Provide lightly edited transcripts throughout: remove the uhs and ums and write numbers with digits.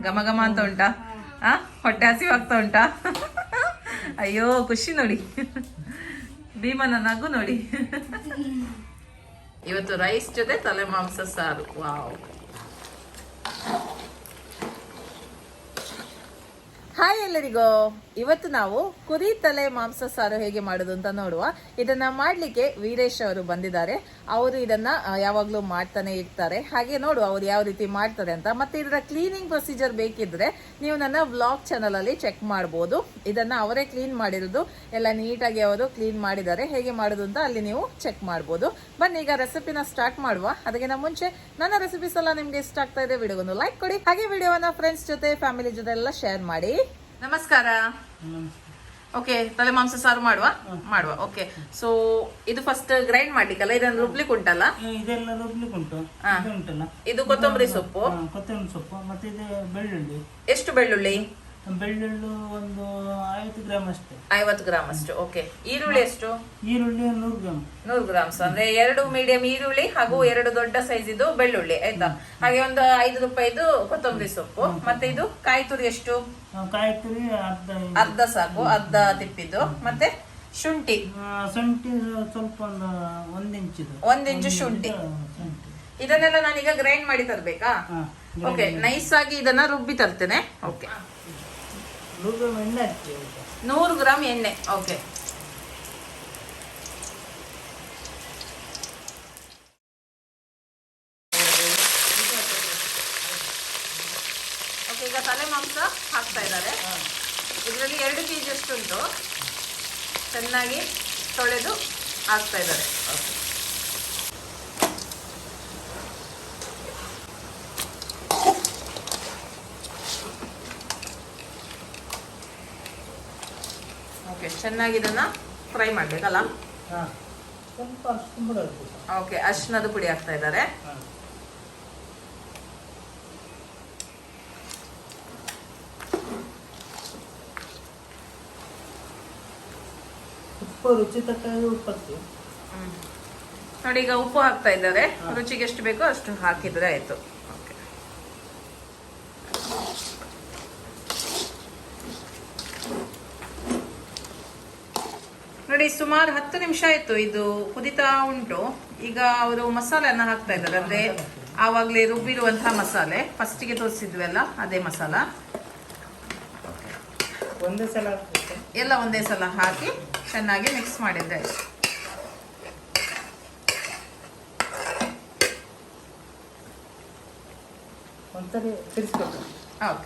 ಘಮ ಘಮ ಅಂತ ಉಂಟಾ? ಹೊಟ್ಟೆ ಹಸಿವಾಗ್ತಾ ಉಂಟಾ? ಅಯ್ಯೋ ಖುಷಿ ನೋಡಿ, ಭೀಮನ ನಗು ನೋಡಿ. ಇವತ್ತು ರೈಸ್ ಜೊತೆ ತಲೆ ಮಾಂಸ ಸಾರು. ವಾವ್. ಹಾಯ್ ಎಲ್ಲರಿಗೂ, ಇವತ್ತು ನಾವು ಕುರಿ ತಲೆ ಮಾಂಸ ಸಾರು ಹೇಗೆ ಮಾಡೋದು ಅಂತ ನೋಡುವ. ಇದನ್ನ ಮಾಡ್ಲಿಕ್ಕೆ ವೀರೇಶ್ ಅವರು ಬಂದಿದ್ದಾರೆ. ಅವರು ಇದನ್ನ ಯಾವಾಗ್ಲೂ ಮಾಡ್ತಾನೆ ಇರ್ತಾರೆ. ಹಾಗೆ ನೋಡುವ ಅವ್ರು ಯಾವ ರೀತಿ ಮಾಡ್ತಾರೆ ಅಂತ. ಮತ್ತೆ ಇದರ ಕ್ಲೀನಿಂಗ್ ಪ್ರೊಸೀಜರ್ ಬೇಕಿದ್ರೆ ನೀವು ನನ್ನ ವ್ಲಾಗ್ ಚಾನಲ್ ಅಲ್ಲಿ ಚೆಕ್ ಮಾಡಬಹುದು. ಇದನ್ನ ಅವರೇ ಕ್ಲೀನ್ ಮಾಡಿರೋದು, ಎಲ್ಲ ನೀಟಾಗಿ ಅವರು ಕ್ಲೀನ್ ಮಾಡಿದ್ದಾರೆ. ಹೇಗೆ ಮಾಡೋದು ಅಂತ ಅಲ್ಲಿ ನೀವು ಚೆಕ್ ಮಾಡಬಹುದು. ಬನ್ನಿ ಈಗ ರೆಸಿಪಿನ ಸ್ಟಾರ್ಟ್ ಮಾಡುವ. ಅದಕ್ಕಿಂತ ಮುಂಚೆ ನನ್ನ ರೆಸಿಪೀಸ್ ಎಲ್ಲ ನಿಮ್ಗೆ ಇಷ್ಟ ಆಗ್ತಾ ಇದೆ, ವಿಡಿಯೋಗೊಂದು ಲೈಕ್ ಕೊಡಿ. ಹಾಗೆ ವಿಡಿಯೋವನ್ನ ಫ್ರೆಂಡ್ಸ್ ಜೊತೆ, ಫ್ಯಾಮಿಲಿ ಜೊತೆ ಎಲ್ಲ ಶೇರ್ ಮಾಡಿ. ನಮಸ್ಕಾರ. ಓಕೆ, ತಲೆ ಮಾಂಸ ಸಾರು ಮಾಡುವ. ಓಕೆ, ಸೊ ಇದು ಫಸ್ಟ್ ಗ್ರೈಂಡ್ ಮಾಡ್ಲಿಕ್ಕಲ್ಲ, ಇದನ್ನ ರುಬ್ಲಿಕ್ಕೆ ಉಂಟಲ್ಲ? ಇದೆಲ್ಲ ರುಬ್ಲಿಕ್ಕೆ ಉಂಟು. ಇದು ಕೊತ್ತಂಬರಿ ಸೊಪ್ಪು, ಮತ್ತೆ ಇದು ಬೆಳ್ಳುಳ್ಳಿ. ಎಷ್ಟು ಬೆಳ್ಳುಳ್ಳಿ? ಬೆಳ್ಳುಳ್ಳಿ ಒಂದು 50 ಗ್ರಾಮ್ ಅಷ್ಟೇ. 50 ಗ್ರಾಮ್ ಅಷ್ಟು. ಓಕೆ, ಈರುಳ್ಳಿ ಎಷ್ಟು? ಈರುಳ್ಳಿ 100 ಗ್ರಾಮ್. 100 ಗ್ರಾಮ್ಸ್ ಅಂದ್ರೆ 2 ಮೀಡಿಯಂ ಈರುಳ್ಳಿ ಹಾಗೂ 2 ದೊಡ್ಡ ಸೈಜ್ ಇದು ಬೆಳ್ಳುಳ್ಳಿ, ಆಯ್ತಾ? ಹಾಗೆ ಒಂದು 5 ರೂಪಾಯಿದು ಕೊತ್ತಂಬರಿ ಸೊಪ್ಪು. ಮತ್ತೆ ಇದು ಕಾಯಿ ತುರಿ ಎಷ್ಟು? ಕಾಯಿ ತುರಿ ಅರ್ಧ ಸಾಕು, ಅರ್ಧ ತಿಪ್ಪಿದ್ದು. ಮತ್ತೆ ಶುಂಠಿ ಸ್ವಲ್ಪ ಒಂದು ಇಂಚಿದು, 1 ಇಂಚು ಶುಂಠಿ. ಇದನ್ನೆಲ್ಲ ನಾನೀಗ ಗ್ರೈಂಡ್ ಮಾಡಿ ತರ್ಬೇಕಾ? ಓಕೆ, ನೈಸ್ ಆಗಿ ಇದನ್ನ ರುಬ್ಬಿ ತರ್ತೇನೆ. ಓಕೆ, 100 ಗ್ರಾಮ್ ಎಣ್ಣೆ. ಓಕೆ, ಈಗ ತಲೆ ಮಾಂಸ ಹಾಕ್ತಾ ಇದ್ದಾರೆ. ಇದರಲ್ಲಿ 2 kg ಅಷ್ಟು ಉಂಟು. ಚೆನ್ನಾಗಿ ತೊಳೆದು ಹಾಕ್ತಾ ಇದ್ದಾರೆ. ಓಕೆ, ಚೆನ್ನಾಗಿ ಇದನ್ನ ಫ್ರೈ ಮಾಡ್ಬೇಕಲ್ಲ? ಓಕೆ, ಅರಿಶಿಣದ ಪುಡಿ ಹಾಕ್ತಾ ಇದ್ದಾರೆ. ಉಪ್ಪು ರುಚಿ ತಕ್ಕಾಗಿ ಉಪ್ಪು. ನೋಡಿ, ಈಗ ಉಪ್ಪು ಹಾಕ್ತಾ ಇದ್ದಾರೆ. ರುಚಿಗೆ ಎಷ್ಟು ಬೇಕೋ ಅಷ್ಟು ಹಾಕಿದ್ರೆ ಆಯ್ತು. ನೋಡಿ, ಸುಮಾರು 10 ನಿಮಿಷ ಆಯ್ತು ಇದು ಕುದಿತಾ ಉಂಟು. ಈಗ ಅವರು ಮಸಾಲೆಯನ್ನ ಹಾಕ್ತಾ ಇದ್ದಾರೆ, ಅಂದ್ರೆ ಆವಾಗ್ಲೇ ರುಬ್ಬಿರುವಂತಹ ಮಸಾಲೆ, ಫಸ್ಟಿಗೆ ತೋರಿಸಿದ್ವಲ್ಲ ಅದೇ ಮಸಾಲ. ಒಂದೇ ಸಲ ಎಲ್ಲ ಒಂದೇ ಸಲ ಹಾಕಿ ಚೆನ್ನಾಗಿ ಮಿಕ್ಸ್ ಮಾಡಿದ್ರೆ ಒಂದ್ಸರಿ ತಿರ್ಸ್ಬೇಕು. ಓಕೆ,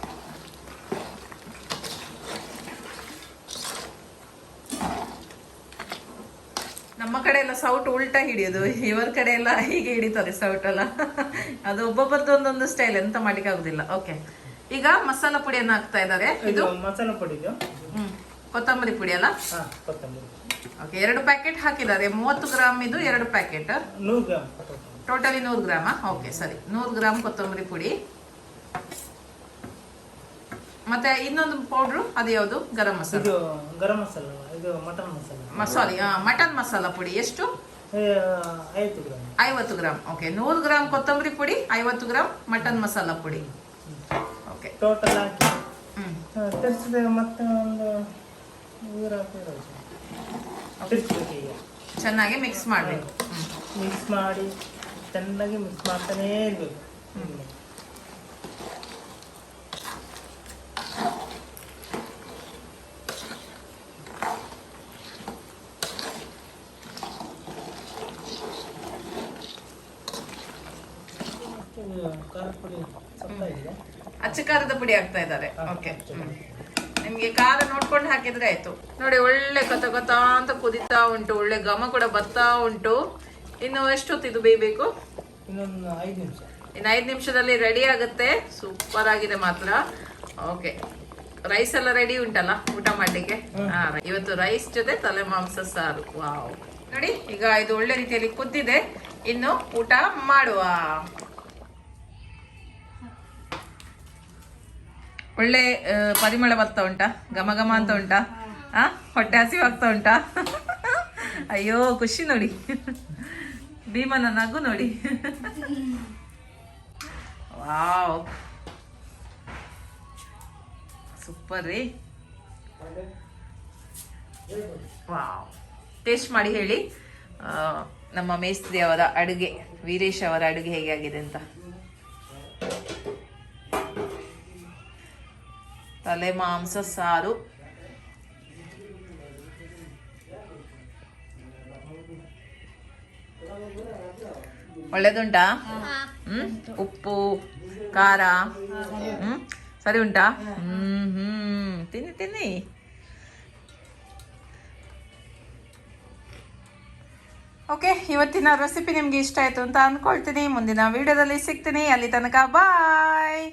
ನಮ್ಮ ಕಡೆ ಎಲ್ಲ ಸೌಟ್ ಉಲ್ಟಾ ಹಿಡಿಯೋದು, ಇವರ ಕಡೆ ಎಲ್ಲ ಹೀಗೆ ಹಿಡಿತಾರೆ ಸೌಟ್ ಎಲ್ಲ. ಅದು ಒಬ್ಬೊಬ್ಬರದ್ದು ಒಂದೊಂದು ಸ್ಟೈಲ್, ಎಂತ ಮಾಡ್ಲಿಕ್ಕೆ ಆಗುದಿಲ್ಲ. ಓಕೆ, ಈಗ ಮಸಾಲಾ ಪುಡಿಯನ್ನು ಹಾಕ್ತಾ ಇದ್ದಾರೆ. ಇದು ಮಸಾಲಾ ಪುಡಿ, ಕೊತ್ತಂಬರಿ ಪುಡಿ ಅಲ್ಲ? ಕೊತ್ತಂಬರಿ. ಓಕೆ, 2 ಪ್ಯಾಕೆಟ್ ಹಾಕಿದ್ದಾರೆ. 30 ಗ್ರಾಮ್ ಇದು 2 ಪ್ಯಾಕೆಟ್. 100 ಗ್ರಾಮ್ ಟೋಟಲಿ 100 ಗ್ರಾಮ. ಓಕೆ, ಸರಿ, 100 ಗ್ರಾಮ್ ಕೊತ್ತಂಬರಿ ಪುಡಿ. ಮತ್ತೆ ಇನ್ನೊಂದು ಪೌಡ್ರು, ಅದು ಯಾವುದು? ಗರಂ ಮಸಾಲ. ಇದು ಗರಂ ಮಸಾಲ, ಇದು ಮಟನ್ ಮಸಾಲ. ಸಾರಿ, ಮಟನ್ ಮಸಾಲ ಪುಡಿ ಎಷ್ಟು? 50 ಗ್ರಾಮ್. 50 ಗ್ರಾಮ್. ಓಕೆ, 100 ಗ್ರಾಮ್ ಕೊತ್ತಂಬರಿ ಪುಡಿ, 50 ಗ್ರಾಮ್ ಮಟನ್ ಮಸಾಲ ಪುಡಿ. ಓಕೆ, ಟೋಟಲ್ ಹಾಕಿ ತರಿಸಿದಾಗ ಮತ್ತೆ ಒಂದು ಚೆನ್ನಾಗಿ ಮಿಕ್ಸ್ ಮಾಡಬೇಕು. ಮಿಕ್ಸ್ ಮಾಡಿ ಚೆನ್ನಾಗಿ ಮಿಕ್ಸ್ ಮಾಡ್ತಾನೇ ಇರ್ಬೇಕು. ಅಚ್ಚ ಖಾರದ ಪುಡಿ ಹಾಕ್ತಾ ಇದ್ದಾರೆ. ಓಕೆ, ನಿಮ್ಗೆ ಖಾರ ನೋಡ್ಕೊಂಡು ಹಾಕಿದ್ರೆ ಆಯ್ತು. ನೋಡಿ, ಒಳ್ಳೆ ಕೊತ ಕೊತ ಅಂತ ಕುದಿತಾ ಉಂಟು, ಒಳ್ಳೆ ಘಮ ಕೂಡ ಬರ್ತಾ ಉಂಟು. ಇನ್ನು ಎಷ್ಟೊತ್ತಿದು ಬೇಯಬೇಕು? ಇನ್ನೊಂದು 5 ನಿಮಿಷ. ಇನ್ನು 5 ನಿಮಿಷದಲ್ಲಿ ರೆಡಿ ಆಗುತ್ತೆ. ಸೂಪರ್ ಆಗಿದೆ ಮಾತ್ರ. ಓಕೆ, ರೈಸ್ ಎಲ್ಲ ರೆಡಿ ಉಂಟಲ್ಲ ಊಟ ಮಾಡ್ಲಿಕ್ಕೆ? ಇವತ್ತು ರೈಸ್ ಜೊತೆ ತಲೆ ಮಾಂಸ ಸಾರು. ವಾವ್. ನೋಡಿ, ಈಗ ಇದು ಒಳ್ಳೆ ರೀತಿಯಲ್ಲಿ ಕುದ್ದಿದೆ. ಇನ್ನು ಊಟ ಮಾಡುವ. ಒಳ್ಳೆ ಪರಿಮಳ ಬರ್ತಾ ಉಂಟಾ? ಘಮ ಘಮ ಅಂತ ಉಂಟಾ? ಹೊಟ್ಟೆ ಹಸಿವಾಗ್ತಾ ಉಂಟಾ? ಅಯ್ಯೋ ಖುಷಿ ನೋಡಿ, ಭೀಮನ ನಗು ನೋಡಿ. ವಾವ್, ಸೂಪರ್ ರೀ. ವಾವ್, ಟೇಸ್ಟ್ ಮಾಡಿ ಹೇಳಿ ನಮ್ಮ ಮೇಸ್ತ್ರಿ ಅವರ ಅಡುಗೆ, ವೀರೇಶ್ ಅವರ ಅಡುಗೆ ಹೇಗೆ ಆಗಿದೆ ಅಂತ. ತಲೆ ಮಾಂಸ ಸಾರು. ಒಳ್ಳೇದುಂಟಾ? ಉಪ್ಪು ಖಾರ ಸರಿ ಉಂಟಾ? ತಿನ್ನಿ ತಿನ್ನಿ. ಓಕೆ, ಇವತ್ತಿನ ರೆಸಿಪಿ ನಿಮ್ಗೆ ಇಷ್ಟ ಆಯ್ತು ಅಂತ ಅಂದ್ಕೊಳ್ತೀನಿ. ಮುಂದಿನ ವಿಡಿಯೋದಲ್ಲಿ ಸಿಗ್ತೀನಿ. ಅಲ್ಲಿ ತನಕ ಬಾಯ್.